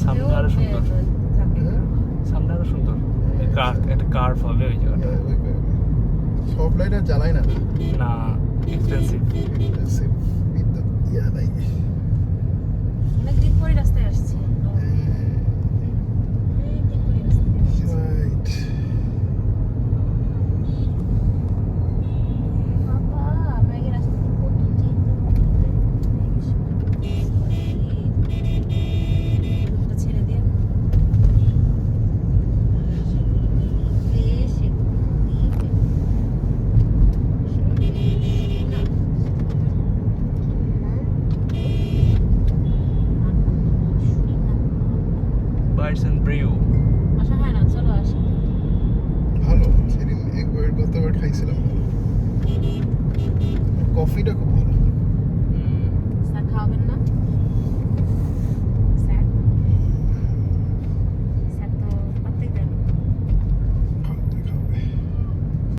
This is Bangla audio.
সামনে আরো সুন্দর। থাকে সামনে আরো সুন্দর একটা কার্ভ হবে ওই জায়গাটা। সব লাইট আর জ্বালাই না না, এক্সপেন্সিভ। বিদ্যুৎ ইয়া নাই। অনেকদিন পরে রাস্তায় আসছি অনেকদিন পরে রাস্তায় আসছি রাইট বাবা ব্যাগের রাস্তা কত চিন্তা ছেড়ে দিয়ে Bison Brew। আসা হয় না চলো আসি ভালো সেদিন গতবার খাইছিলাম ভালো কফিটা খুব ভালো স্যার খাওয়াবেন না